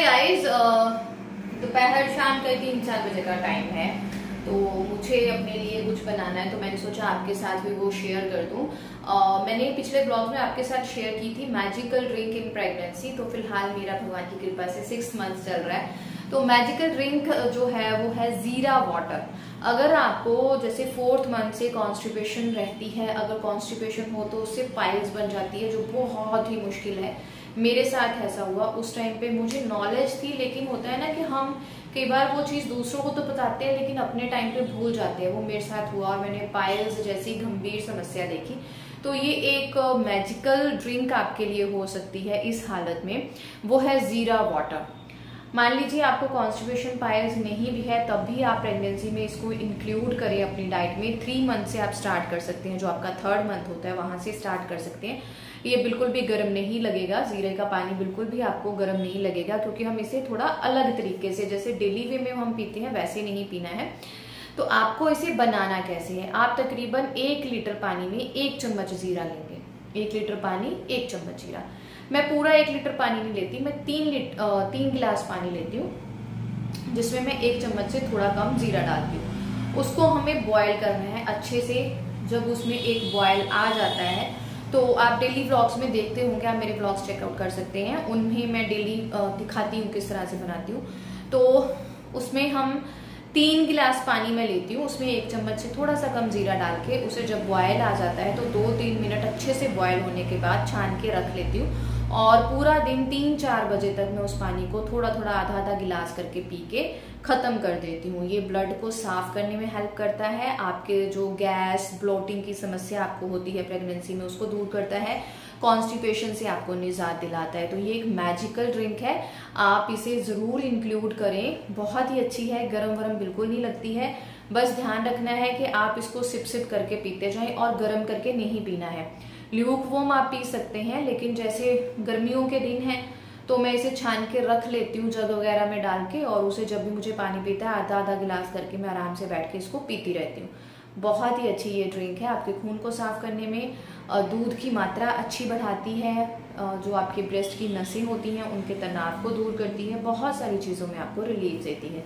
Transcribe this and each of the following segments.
Guys, दोपहर शाम का 3-4 बजे का टाइम है। तो मुझे अपने लिए कुछ बनाना है, तो मैंने सोचा आपके साथ भी वो शेयर कर दूं। मैंने पिछले ब्लॉग में आपके साथ शेयर की थी मैजिकल ड्रिंक इन प्रेगनेंसी। तो फिलहाल मेरा भगवान की कृपा से 6 मंथ चल रहा है। तो मैजिकल ड्रिंक जो है वो है जीरा वाटर। अगर आपको जैसे 4th मंथ से कॉन्स्टिपेशन रहती है, अगर कॉन्स्टिपेशन हो तो उससे पाइल्स बन जाती है, जो बहुत ही मुश्किल है। मेरे साथ ऐसा हुआ। उस टाइम पे मुझे नॉलेज थी, लेकिन होता है ना कि हम कई बार वो चीज दूसरों को तो बताते हैं लेकिन अपने टाइम पे भूल जाते हैं। वो मेरे साथ हुआ और मैंने पाइल्स जैसी गंभीर समस्या देखी। तो ये एक मैजिकल ड्रिंक आपके लिए हो सकती है इस हालत में, वो है जीरा वाटर। मान लीजिए आपको कॉन्स्टिपेशन पाइल्स नहीं भी है, तब भी आप प्रेगनेंसी में इसको इंक्लूड करें अपनी डाइट में। 3 मंथ से आप स्टार्ट कर सकते हैं, जो आपका 3rd मंथ होता है वहां से स्टार्ट कर सकते हैं। ये बिल्कुल भी गर्म नहीं लगेगा, जीरे का पानी बिल्कुल भी आपको गर्म नहीं लगेगा, क्योंकि हम इसे थोड़ा अलग तरीके से, जैसे डेली वे में हम पीते हैं वैसे नहीं पीना है। तो आपको इसे बनाना कैसे है, आप तकरीबन 1 लीटर पानी में 1 चम्मच जीरा लेंगे। 1 लीटर पानी 1 चम्मच जीरा। मैं पूरा 1 लीटर पानी नहीं लेती, मैं 3 गिलास पानी लेती हूँ, जिसमें मैं 1 चम्मच से थोड़ा कम जीरा डालती हूँ। उसको हमें बॉयल करना है अच्छे से। जब उसमें एक बॉयल आ जाता है, तो आप डेली व्लॉग्स में देखते होंगे, आप मेरे व्लॉग्स चेकआउट कर सकते हैं, उन्हें मैं डेली दिखाती हूँ किस तरह से बनाती हूँ। तो उसमें हम 3 गिलास पानी में लेती हूँ, उसमें 1 चम्मच से थोड़ा सा कम जीरा डाल के उसे जब बॉयल आ जाता है तो 2-3 मिनट अच्छे से बॉयल होने के बाद छान के रख लेती हूँ। और पूरा दिन 3-4 बजे तक मैं उस पानी को थोड़ा थोड़ा आधा गिलास करके पी के खत्म कर देती हूँ। ये ब्लड को साफ करने में हेल्प करता है, आपके जो गैस ब्लोटिंग की समस्या आपको होती है प्रेगनेंसी में उसको दूर करता है, कॉन्स्टिपेशन से आपको निजात दिलाता है। तो ये एक मैजिकल ड्रिंक है, आप इसे जरूर इंक्लूड करें। बहुत ही अच्छी है, गरम वरम बिल्कुल नहीं लगती है। बस ध्यान रखना है कि आप इसको सिप सिप करके पीते जाएं और गर्म करके नहीं पीना है। ल्यूक वॉर्म आप पी सकते हैं, लेकिन जैसे गर्मियों के दिन है तो मैं इसे छान के रख लेती हूँ जग वगैरह में डाल के, और उसे जब भी मुझे पानी पीता है आधा गिलास करके मैं आराम से बैठ के इसको पीती रहती हूँ। बहुत ही अच्छी ये ड्रिंक है, आपके खून को साफ करने में, दूध की मात्रा अच्छी बढ़ाती है, जो आपके ब्रेस्ट की नसें होती हैं उनके तनाव को दूर करती है, बहुत सारी चीज़ों में आपको रिलीफ देती है।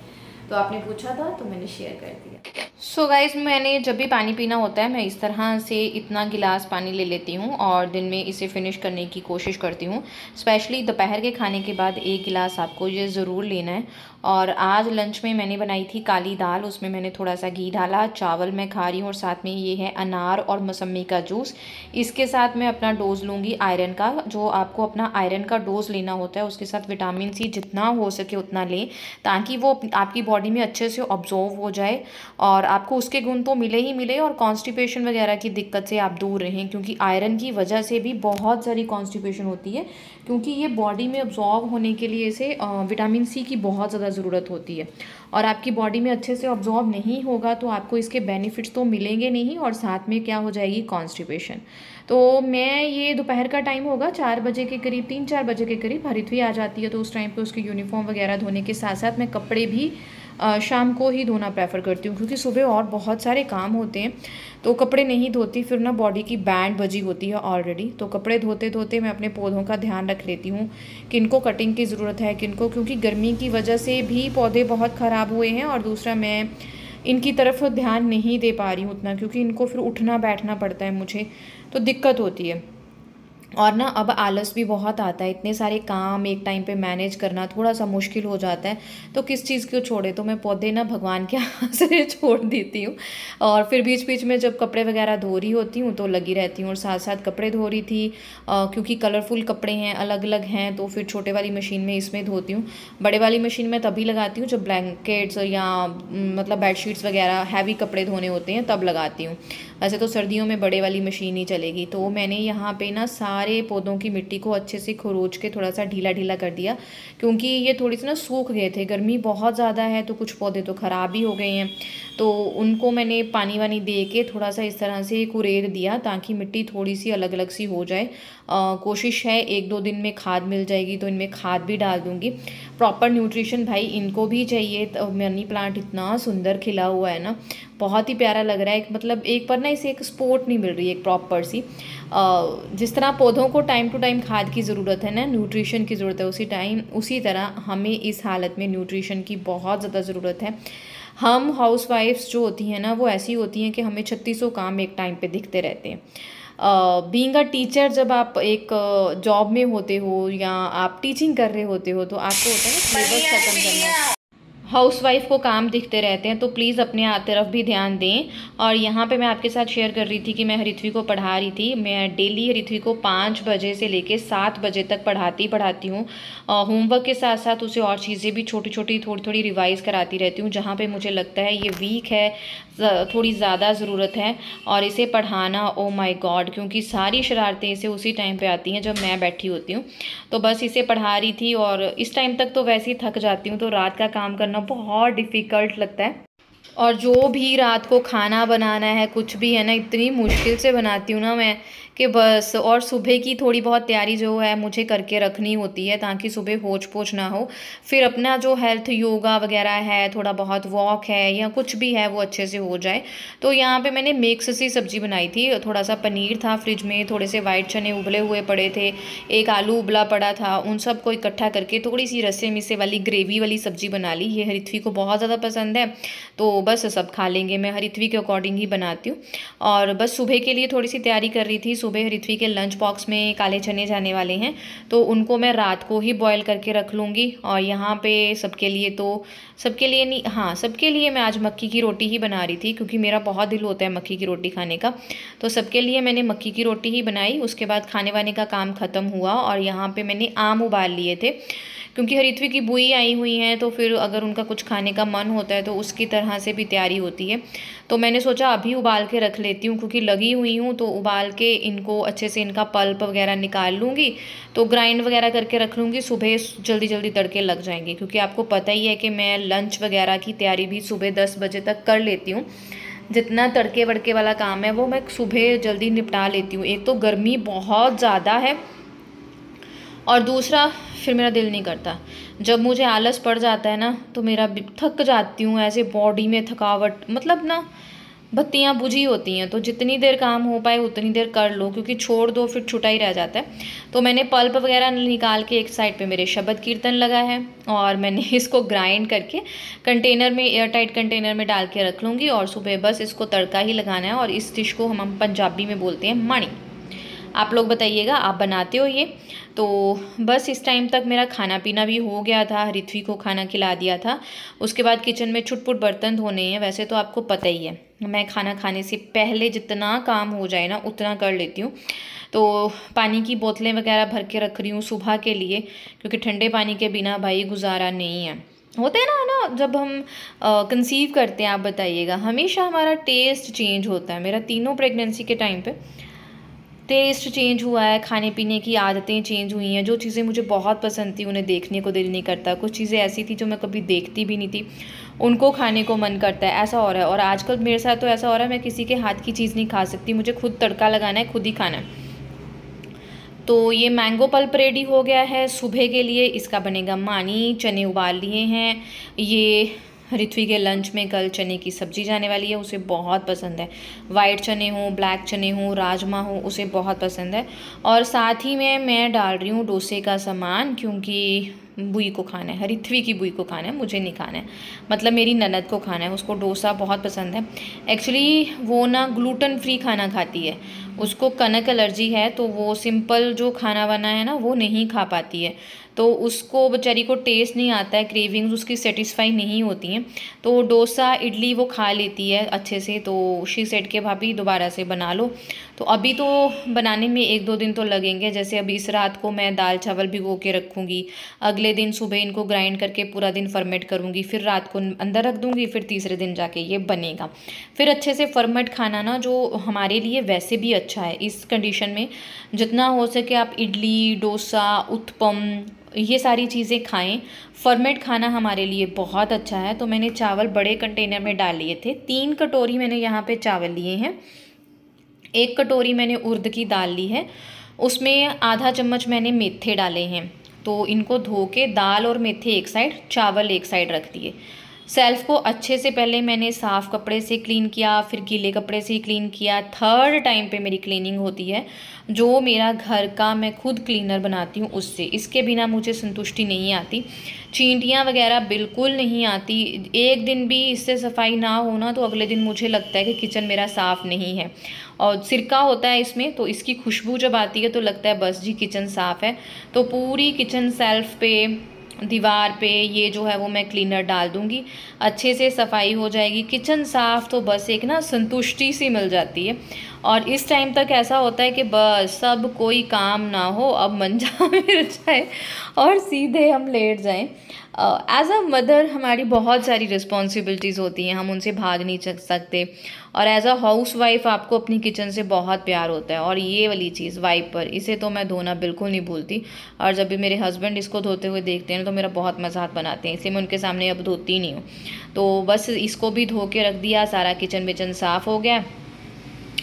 तो आपने पूछा था तो मैंने शेयर कर दिया। सो गाइज, मैंने जब भी पानी पीना होता है मैं इस तरह से इतना गिलास पानी ले लेती हूँ और दिन में इसे फिनिश करने की कोशिश करती हूँ। स्पेशली दोपहर के खाने के बाद 1 गिलास आपको ये ज़रूर लेना है। और आज लंच में मैंने बनाई थी काली दाल, उसमें मैंने थोड़ा सा घी डाला। चावल मैं खा रही हूँ और साथ में ये है अनार और मौसम्मी का जूस। इसके साथ मैं अपना डोज लूँगी आयरन का। जो आपको अपना आयरन का डोज लेना होता है, उसके साथ विटामिन सी जितना हो सके उतना लें, ताकि वो आपकी बॉडी में अच्छे से ऑब्जॉर्व हो जाए और आपको उसके गुण तो मिले ही मिले, और कॉन्स्टिपेशन वगैरह की दिक्कत से आप दूर रहें, क्योंकि आयरन की वजह से भी बहुत सारी कॉन्स्टिपेशन होती है, क्योंकि ये बॉडी में ऑब्जॉर्व होने के लिए इसे विटामिन सी की बहुत ज़्यादा ज़रूरत होती है, और आपकी बॉडी में अच्छे से ऑब्जॉर्व नहीं होगा तो आपको इसके बेनिफिट्स तो मिलेंगे नहीं, और साथ में क्या हो जाएगी, कॉन्स्टिपेशन। तो मैं ये दोपहर का टाइम होगा 4 बजे के करीब, 3-4 बजे के करीब हरिथवी आ जाती है, तो उस टाइम पे उसकी यूनिफॉर्म वगैरह धोने के साथ साथ मैं कपड़े भी शाम को ही धोना प्रेफर करती हूँ, क्योंकि सुबह और बहुत सारे काम होते हैं तो कपड़े नहीं धोती, फिर ना बॉडी की बैंड बजी होती है ऑलरेडी। तो कपड़े धोते धोते मैं अपने पौधों का ध्यान रख लेती हूँ, किनको कटिंग की ज़रूरत है, किनको, क्योंकि गर्मी की वजह से भी पौधे बहुत ख़राब हुए हैं, और दूसरा मैं इनकी तरफ ध्यान नहीं दे पा रही हूँ उतना, क्योंकि इनको फिर उठना बैठना पड़ता है मुझे, तो दिक्कत होती है। और ना अब आलस भी बहुत आता है, इतने सारे काम एक टाइम पे मैनेज करना थोड़ा सा मुश्किल हो जाता है, तो किस चीज़ को छोड़े, तो मैं पौधे ना भगवान के हाथ से छोड़ देती हूँ। और फिर बीच बीच में जब कपड़े वगैरह धो रही होती हूँ तो लगी रहती हूँ, और साथ साथ कपड़े धो रही थी, क्योंकि कलरफुल कपड़े हैं, अलग अलग हैं, तो फिर छोटे वाली मशीन में इसमें धोती हूँ। बड़े वाली मशीन में तभी लगाती हूँ जब ब्लैंकेट्स या मतलब बेडशीट्स वगैरह हैवी कपड़े धोने होते हैं तब लगाती हूँ। वैसे तो सर्दियों में बड़े वाली मशीन ही चलेगी। तो मैंने यहाँ पे ना सारे पौधों की मिट्टी को अच्छे से खरोच के थोड़ा सा ढीला ढीला कर दिया, क्योंकि ये थोड़ी सी ना सूख गए थे, गर्मी बहुत ज़्यादा है, तो कुछ पौधे तो ख़राब भी हो गए हैं। तो उनको मैंने पानी वानी दे के थोड़ा सा इस तरह से कुरेद दिया, ताकि मिट्टी थोड़ी सी अलग अलग सी हो जाए। कोशिश है 1-2 दिन में खाद मिल जाएगी तो इनमें खाद भी डाल दूँगी। प्रॉपर न्यूट्रिशन भाई इनको भी चाहिए। तो मनी प्लांट इतना सुंदर खिला हुआ है ना, बहुत ही प्यारा लग रहा है। मतलब एक पर ना इसे एक सपोर्ट नहीं मिल रही है एक प्रॉपर सी। जिस तरह पौधों को टाइम टू टाइम खाद की ज़रूरत है ना, न्यूट्रिशन की ज़रूरत है, उसी तरह हमें इस हालत में न्यूट्रिशन की बहुत ज़्यादा ज़रूरत है। हम हाउसवाइफ्स जो होती हैं ना, वो ऐसी होती हैं कि हमें 3600 काम एक टाइम पे दिखते रहते हैं। बीइंग अ टीचर, जब आप एक जॉब में होते हो या आप टीचिंग कर रहे होते हो तो आपको होता है ना सिलेबस ख़त्म करना। हाउसवाइफ को काम दिखते रहते हैं, तो प्लीज़ अपने तरफ भी ध्यान दें। और यहाँ पे मैं आपके साथ शेयर कर रही थी कि मैं हरिथ्वी को पढ़ा रही थी। मैं डेली हरिथ्वी को 5 बजे से लेके 7 बजे तक पढ़ाती हूँ। होमवर्क के साथ साथ उसे और चीज़ें भी छोटी छोटी थोड़ी थोड़ी रिवाइज कराती रहती हूँ, जहाँ पे मुझे लगता है ये वीक है, थोड़ी ज़्यादा ज़रूरत है। और इसे पढ़ाना, ओ माय गॉड, क्योंकि सारी शरारतें इसे उसी टाइम पे आती हैं जब मैं बैठी होती हूँ। तो बस इसे पढ़ा रही थी, और इस टाइम तक तो वैसे ही थक जाती हूँ, तो रात का काम करना बहुत डिफ़िकल्ट लगता है। और जो भी रात को खाना बनाना है, कुछ भी है ना, इतनी मुश्किल से बनाती हूँ ना मैं कि बस। और सुबह की थोड़ी बहुत तैयारी जो है मुझे करके रखनी होती है, ताकि सुबह होच पोच ना हो। फिर अपना जो हेल्थ योगा वगैरह है, थोड़ा बहुत वॉक है या कुछ भी है, वो अच्छे से हो जाए। तो यहाँ पे मैंने मिक्स सी सब्ज़ी बनाई थी। थोड़ा सा पनीर था फ्रिज में, थोड़े से वाइट चने उबले हुए पड़े थे, एक आलू उबला पड़ा था, उन सब को इकट्ठा करके थोड़ी सी रस्से मिसे वाली ग्रेवी वाली सब्ज़ी बना ली। ये हरिथ्वी को बहुत ज़्यादा पसंद है, तो बस सब खा लेंगे। मैं हरिथ्वी के अकॉर्डिंग ही बनाती हूँ। और बस सुबह के लिए थोड़ी सी तैयारी कर रही थी। सुबह हरिथ्वी के लंच बॉक्स में काले चने जाने वाले हैं, तो उनको मैं रात को ही बॉयल करके रख लूँगी। और यहाँ पे सबके लिए नहीं, हाँ, सबके लिए मैं आज मक्की की रोटी ही बना रही थी, क्योंकि मेरा बहुत दिल होता है मक्की की रोटी खाने का। तो सबके लिए मैंने मक्की की रोटी ही बनाई। उसके बाद खाने वाने का काम ख़त्म हुआ, और यहाँ पे मैंने आम उबाल लिए थे, क्योंकि हरिथ्वी की बुई आई हुई हैं, तो फिर अगर उनका कुछ खाने का मन होता है तो उसकी तरह से भी तैयारी होती है। तो मैंने सोचा अभी उबाल के रख लेती हूँ, क्योंकि लगी हुई हूँ, तो उबाल के इनको अच्छे से इनका पल्प वगैरह निकाल लूँगी, तो ग्राइंड वगैरह करके रख लूँगी। सुबह जल्दी जल्दी तड़के लग जाएंगे, क्योंकि आपको पता ही है कि मैं लंच वगैरह की तैयारी भी सुबह 10 बजे तक कर लेती हूँ। जितना तड़के वड़के वाला काम है वो मैं सुबह जल्दी निपटा लेती हूँ। एक तो गर्मी बहुत ज़्यादा है, और दूसरा फिर मेरा दिल नहीं करता। जब मुझे आलस पड़ जाता है ना, तो मेरा थक जाती हूँ, ऐसे बॉडी में थकावट, मतलब ना बत्तियाँ बुझी होती हैं। तो जितनी देर काम हो पाए उतनी देर कर लो, क्योंकि छोड़ दो फिर छुटा ही रह जाता है। तो मैंने पल्प वगैरह निकाल के एक साइड पे मेरे शबद कीर्तन लगा है, और मैंने इसको ग्राइंड करके कंटेनर में, एयर टाइट कंटेनर में डाल के रख लूँगी। और सुबह बस इसको तड़का ही लगाना है। और इस डिश को हम पंजाबी में बोलते हैं माणी। आप लोग बताइएगा, आप बनाते हो ये? तो बस इस टाइम तक मेरा खाना पीना भी हो गया था, हरिथ्वी को खाना खिला दिया था। उसके बाद किचन में छुटपुट बर्तन धोने हैं। वैसे तो आपको पता ही है, मैं खाना खाने से पहले जितना काम हो जाए ना उतना कर लेती हूँ। तो पानी की बोतलें वगैरह भर के रख रही हूँ सुबह के लिए, क्योंकि ठंडे पानी के बिना भाई गुजारा नहीं है। होता है ना जब हम कंसीव करते हैं, आप बताइएगा, हमेशा हमारा टेस्ट चेंज होता है। मेरा तीनों प्रेगनेंसी के टाइम पे टेस्ट चेंज हुआ है, खाने पीने की आदतें चेंज हुई हैं। जो चीज़ें मुझे बहुत पसंद थी उन्हें देखने को दिल नहीं करता। कुछ चीज़ें ऐसी थी जो मैं कभी देखती भी नहीं थी, उनको खाने को मन करता है। ऐसा हो रहा है, और आजकल मेरे साथ तो ऐसा हो रहा है, मैं किसी के हाथ की चीज़ नहीं खा सकती, मुझे खुद तड़का लगाना है, खुद ही खाना है। तो ये मैंगो पल्प रेडी हो गया है सुबह के लिए। इसका बनेगा मानी। चने उबाल लिए हैं। ये हरिथ्वी के लंच में कल चने की सब्ज़ी जाने वाली है, उसे बहुत पसंद है। वाइट चने हों, ब्लैक चने हों, राजमा हो, उसे बहुत पसंद है। और साथ ही में मैं डाल रही हूँ डोसे का सामान, क्योंकि बुई को खाना है, हरिथ्वी की बुई को खाना है, मुझे नहीं खाना है। मतलब मेरी ननद को खाना है, उसको डोसा बहुत पसंद है। एक्चुअली वो ना ग्लूटेन फ्री खाना खाती है, उसको कनक एलर्जी है, तो वो सिंपल जो खाना वाना है ना वो नहीं खा पाती है। तो उसको बेचारी को टेस्ट नहीं आता है, क्रेविंग्स उसकी सेटिस्फाई नहीं होती हैं। तो डोसा इडली वो खा लेती है अच्छे से। तो शी सेड के भाभी दोबारा से बना लो। तो अभी तो बनाने में 1-2 दिन तो लगेंगे। जैसे अभी इस रात को मैं दाल चावल भिगो के रखूँगी, अगले दिन सुबह इनको ग्राइंड करके पूरा दिन फर्मेट करूँगी, फिर रात को अंदर रख दूँगी, फिर तीसरे दिन जाके ये बनेगा। फिर अच्छे से फर्मेट खाना ना जो हमारे लिए वैसे भी अच्छा है इस कंडीशन में। जितना हो सके आप इडली, डोसा, उत्पम, ये सारी चीज़ें खाएं। फर्मेट खाना हमारे लिए बहुत अच्छा है। तो मैंने चावल बड़े कंटेनर में डाल लिए थे। 3 कटोरी मैंने यहाँ पे चावल लिए हैं। 1 कटोरी मैंने उड़द की दाल ली है, उसमें आधा चम्मच मैंने मेथे डाले हैं। तो इनको धो के दाल और मेथे एक साइड, चावल एक साइड रख दिए। सेल्फ को अच्छे से पहले मैंने साफ़ कपड़े से क्लीन किया, फिर गीले कपड़े से क्लीन किया। थर्ड टाइम पे मेरी क्लीनिंग होती है जो मेरा घर का मैं खुद क्लीनर बनाती हूँ उससे। इसके बिना मुझे संतुष्टि नहीं आती। चींटियाँ वगैरह बिल्कुल नहीं आती। एक दिन भी इससे सफाई ना होना तो अगले दिन मुझे लगता है कि किचन मेरा साफ़ नहीं है। और सिरका होता है इसमें, तो इसकी खुशबू जब आती है तो लगता है बस जी किचन साफ़ है। तो पूरी किचन सेल्फ पे, दीवार पे ये जो है वो मैं क्लीनर डाल दूँगी, अच्छे से सफाई हो जाएगी, किचन साफ़। तो बस एक ना संतुष्टि सी मिल जाती है। और इस टाइम तक ऐसा होता है कि बस सब कोई काम ना हो, अब मंजा मिल जाए और सीधे हम लेट जाएं। एज अ मदर हमारी बहुत सारी रिस्पॉन्सिबिलिटीज़ होती हैं, हम उनसे भाग नहीं सकते। और एज अ हाउस वाइफ आपको अपनी किचन से बहुत प्यार होता है। और ये वाली चीज़ वाइपर, इसे तो मैं धोना बिल्कुल नहीं भूलती। और जब भी मेरे हस्बैंड इसको धोते हुए देखते हैं तो मेरा बहुत मजाक बनाते हैं, इसे मैं उनके सामने अब धोती नहीं हूँ। तो बस इसको भी धो के रख दिया, सारा किचन विचन साफ़ हो गया।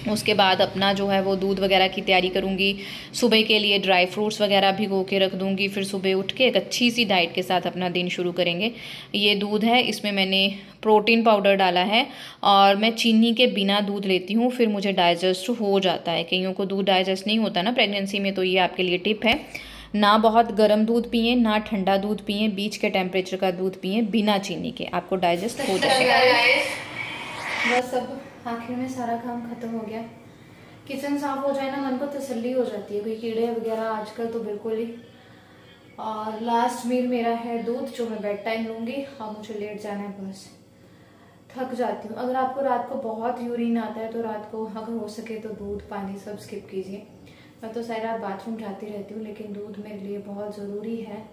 उसके बाद अपना जो है वो दूध वगैरह की तैयारी करूँगी। सुबह के लिए ड्राई फ्रूट्स वगैरह भिगो के रख दूँगी, फिर सुबह उठ के एक अच्छी सी डाइट के साथ अपना दिन शुरू करेंगे। ये दूध है, इसमें मैंने प्रोटीन पाउडर डाला है और मैं चीनी के बिना दूध लेती हूँ, फिर मुझे डाइजेस्ट हो जाता है। कईयों को दूध डाइजेस्ट नहीं होता ना प्रेगनेंसी में, तो ये आपके लिए टिप है। ना बहुत गर्म दूध पिए ना ठंडा दूध पिए, बीच के टेम्परेचर का दूध पिए बिना चीनी के, आपको डाइजेस्ट हो जाएगा। बस अब आखिर में सारा काम खत्म हो गया। किचन साफ हो जाए ना मन को तसल्ली हो जाती है, कोई कीड़े वगैरह आजकल तो बिल्कुल ही। और लास्ट मील मेरा है दूध, जो मैं बेड टाइम लूंगी। अब मुझे लेट जाना है, बस थक जाती हूँ। अगर आपको रात को बहुत यूरिन आता है तो रात को अगर हो सके तो दूध पानी सब स्किप कीजिए। मैं तो सारी रात बाथरूम जाती रहती हूँ, लेकिन दूध मेरे लिए बहुत ज़रूरी है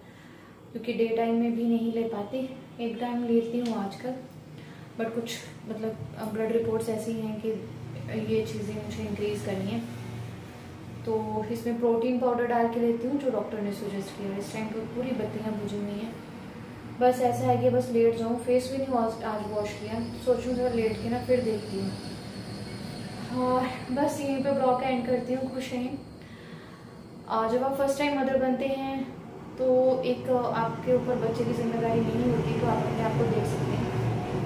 क्योंकि डे टाइम में भी नहीं ले पाती। एक टाइम लेती हूँ आजकल, बट कुछ मतलब ब्लड रिपोर्ट्स ऐसी हैं कि ये चीज़ें मुझे इंक्रीज़ करनी है। तो इसमें प्रोटीन पाउडर डाल के लेती हूँ जो डॉक्टर ने सजेस्ट किया। इस टाइम पर पूरी बत्तियाँ बुझी हुई हैं। बस ऐसा है कि बस लेट जाऊँ। फेस भी नहीं आज वॉश किया, सोचूँ जरा लेट के ना फिर देखती हूँ। और बस यहीं पे ब्लॉग का एंड करती हूँ। खुश रहें। जब आप फर्स्ट टाइम मदर बनते हैं तो एक आपके ऊपर बच्चे की जिम्मेदारी नहीं होती, तो आप अपने आप को देख सकते हैं।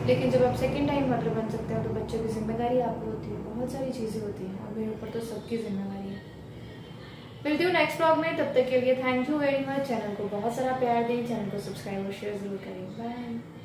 लेकिन जब आप सेकंड टाइम मदर बन सकते हो तो बच्चे की जिम्मेदारी आप पे होती है, बहुत सारी चीज़ें होती हैं और मेरे ऊपर तो सबकी जिम्मेदारी है। मिलती हूँ नेक्स्ट ब्लॉग में, तब तक के लिए thank you very much. Channel को बहुत सारा प्यार दें, चैनल को सब्सक्राइब और शेयर जरूर करें। बाय।